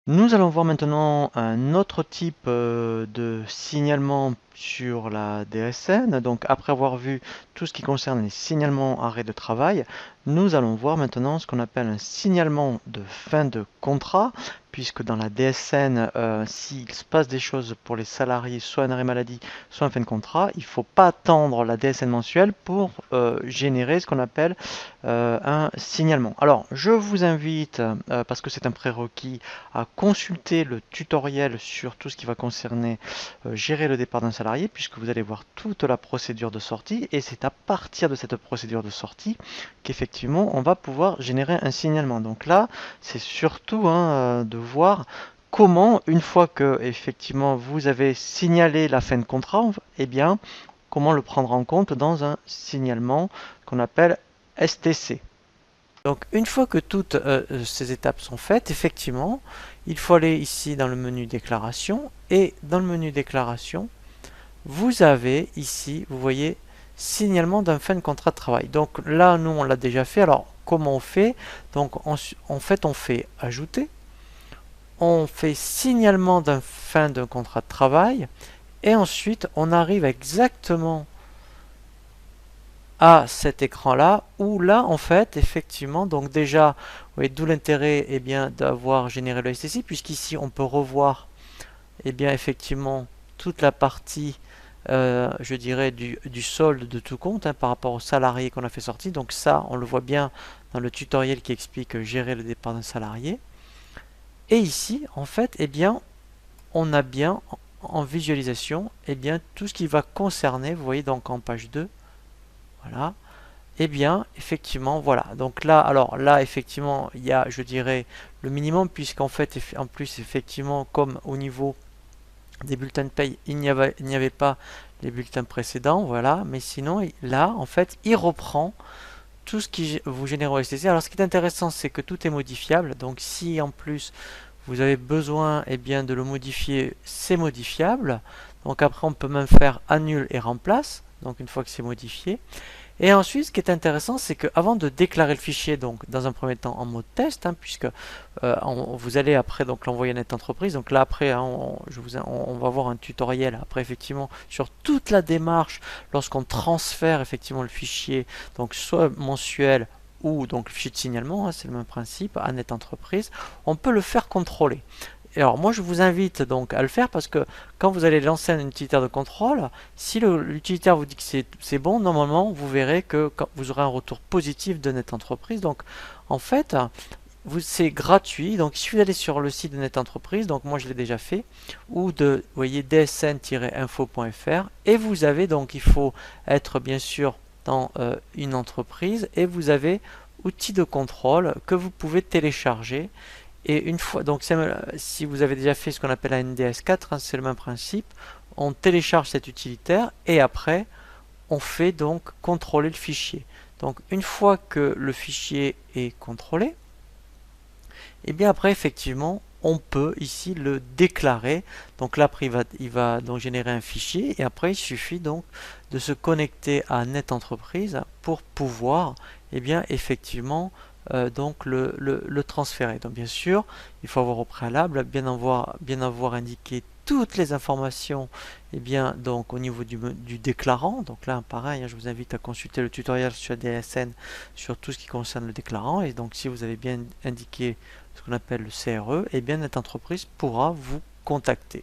Nous allons voir maintenant un autre type de signalement sur la DSN. Donc après avoir vu tout ce qui concerne les signalements arrêt de travail, nous allons voir maintenant ce qu'on appelle un signalement de fin de contrat, puisque dans la DSN, s'il se passe des choses pour les salariés, soit un arrêt maladie, soit un fin de contrat, il ne faut pas attendre la DSN mensuelle pour générer ce qu'on appelle un signalement. Alors je vous invite, parce que c'est un prérequis, à consulter le tutoriel sur tout ce qui va concerner gérer le départ d'un salarié, puisque vous allez voir toute la procédure de sortie, et c'est à partir de cette procédure de sortie qu'effectivement on va pouvoir générer un signalement. Donc là, c'est surtout de voir comment, une fois que effectivement vous avez signalé la fin de contrat, eh bien, comment le prendre en compte dans un signalement qu'on appelle STC. Donc une fois que toutes ces étapes sont faites, effectivement, il faut aller ici dans le menu déclaration, et dans le menu déclaration, vous avez ici, vous voyez, signalement d'un fin de contrat de travail. Donc là, nous, on l'a déjà fait. Alors, comment on fait? Donc en fait, on fait ajouter, on fait signalement d'un fin de contrat de travail, et ensuite, on arrive exactement à cet écran-là, où là, en fait, effectivement, donc déjà, vous voyez, d'où l'intérêt eh bien d'avoir généré le STC, puisqu'ici, on peut revoir eh bien, effectivement, toute la partie, je dirais, du solde de tout compte par rapport aux salariés qu'on a fait sortir. Donc ça, on le voit bien dans le tutoriel qui explique gérer le départ d'un salarié. Et ici, en fait, eh bien, on a bien en visualisation eh bien, tout ce qui va concerner, vous voyez, donc en page 2, voilà. Eh bien, effectivement, voilà. Donc là, alors là, effectivement, il y a, je dirais, le minimum, puisqu'en fait, en plus, effectivement, comme au niveau des bulletins de paye, il n'y avait pas les bulletins précédents, voilà. Mais sinon, là, en fait, il reprend tout ce qui vous génère au STC. Alors, ce qui est intéressant, c'est que tout est modifiable. Donc, si en plus vous avez besoin, eh bien, de le modifier, c'est modifiable. Donc après, on peut même faire annule et remplace. Donc, une fois que c'est modifié. Et ensuite, ce qui est intéressant, c'est qu'avant de déclarer le fichier, donc dans un premier temps en mode test, puisque vous allez après donc l'envoyer à NetEntreprise. Donc là après, on va voir un tutoriel après effectivement sur toute la démarche lorsqu'on transfère effectivement le fichier, donc soit mensuel ou donc le fichier de signalement, c'est le même principe, à NetEntreprise. On peut le faire contrôler. Et alors moi je vous invite donc à le faire parce que quand vous allez lancer un utilitaire de contrôle, si l'utilitaire vous dit que c'est bon, normalement vous verrez que vous aurez un retour positif de NetEntreprise. Donc en fait, c'est gratuit, donc il suffit d'aller sur le site de NetEntreprise, donc moi je l'ai déjà fait, ou de, vous voyez, dsn-info.fr, et vous avez donc, il faut être bien sûr dans une entreprise, et vous avez outils de contrôle que vous pouvez télécharger. Et une fois, donc si vous avez déjà fait ce qu'on appelle un NDS4, c'est le même principe, on télécharge cet utilitaire et après on fait donc contrôler le fichier. Donc une fois que le fichier est contrôlé, et bien après effectivement on peut ici le déclarer. Donc là après il va donc générer un fichier et après il suffit donc de se connecter à NetEntreprise pour pouvoir et bien effectivement donc le transférer. Donc bien sûr il faut avoir au préalable bien avoir indiqué toutes les informations et bien donc au niveau du déclarant. Donc là pareil, je vous invite à consulter le tutoriel sur DSN sur tout ce qui concerne le déclarant. Et donc si vous avez bien indiqué ce qu'on appelle le CRE, et bien NetEntreprise pourra vous contacter.